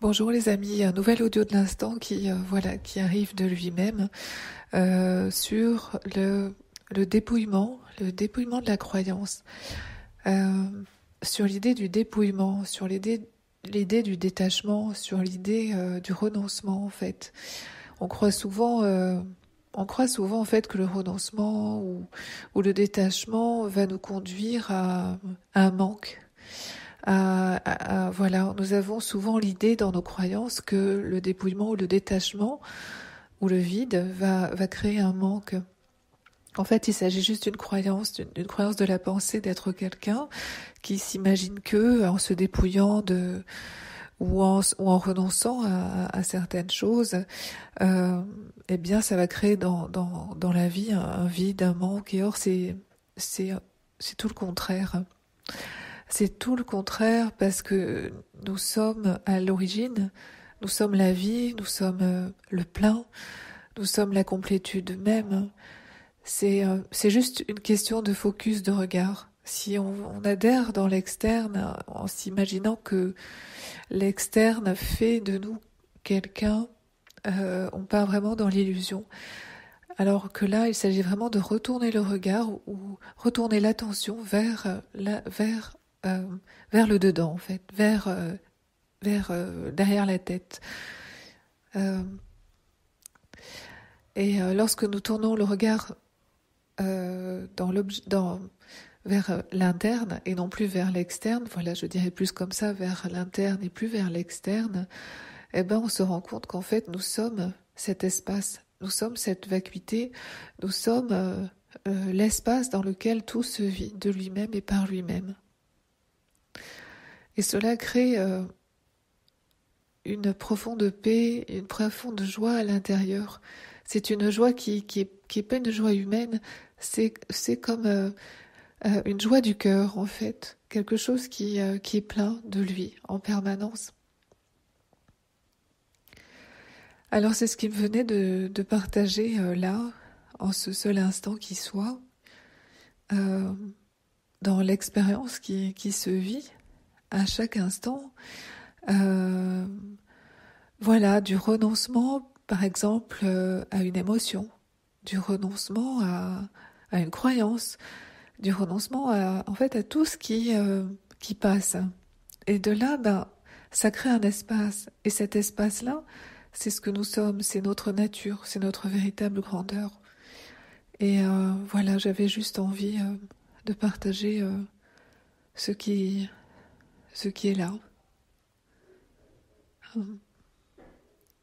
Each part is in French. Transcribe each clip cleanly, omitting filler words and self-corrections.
Bonjour les amis, un nouvel audio de l'instant qui arrive de lui-même sur le dépouillement de la croyance, euh, sur l'idée du dépouillement, sur l'idée du détachement, sur l'idée du renoncement en fait. On croit souvent en fait que le renoncement ou le détachement va nous conduire à un manque. Voilà, nous avons souvent l'idée dans nos croyances que le dépouillement ou le détachement ou le vide va créer un manque. En fait, il s'agit juste d'une croyance de la pensée d'être quelqu'un qui s'imagine que en se dépouillant ou en renonçant à certaines choses, eh bien, ça va créer dans la vie un vide, un manque. Et or, c'est tout le contraire. C'est tout le contraire parce que nous sommes à l'origine, nous sommes la vie, nous sommes le plein, nous sommes la complétude même. C'est juste une question de focus de regard. Si on adhère dans l'externe en s'imaginant que l'externe fait de nous quelqu'un, on part vraiment dans l'illusion. Alors que là, il s'agit vraiment de retourner le regard ou retourner l'attention euh, vers le dedans, en fait, vers derrière la tête. Euh, Lorsque nous tournons le regard vers l'interne et non plus vers l'externe, voilà, je dirais plus comme ça, vers l'interne et plus vers l'externe, eh ben, on se rend compte qu'en fait, nous sommes cet espace, nous sommes cette vacuité, nous sommes l'espace dans lequel tout se vit de lui-même et par lui-même. Et cela crée une profonde paix, une profonde joie à l'intérieur. C'est une joie qui est pas une joie humaine, c'est comme une joie du cœur en fait, quelque chose qui est plein de lui en permanence. Alors c'est ce qui me venait de partager là, en ce seul instant qui soit, euh, dans l'expérience qui se vit à chaque instant. Euh, voilà, du renoncement, par exemple, à une émotion, du renoncement à une croyance, du renoncement en fait, à tout ce qui passe. Et de là, ben, ça crée un espace. Et cet espace-là, c'est ce que nous sommes, c'est notre nature, c'est notre véritable grandeur. Et voilà, j'avais juste envie de partager ce qui, ce qui est là.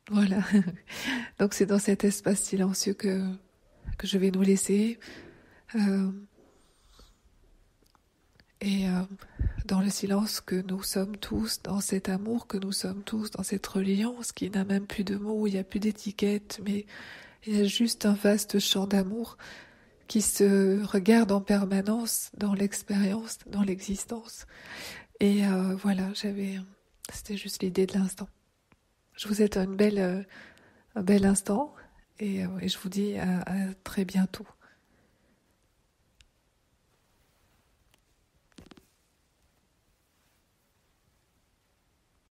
Voilà. Donc c'est dans cet espace silencieux que je vais nous laisser. Euh, et dans le silence que nous sommes tous, dans cet amour que nous sommes tous, dans cette reliance qui n'a même plus de mots, il n'y a plus d'étiquette, mais il y a juste un vaste champ d'amour qui se regarde en permanence dans l'expérience, dans l'existence. Et voilà, c'était juste l'idée de l'instant. Je vous souhaite un bel instant et je vous dis à très bientôt.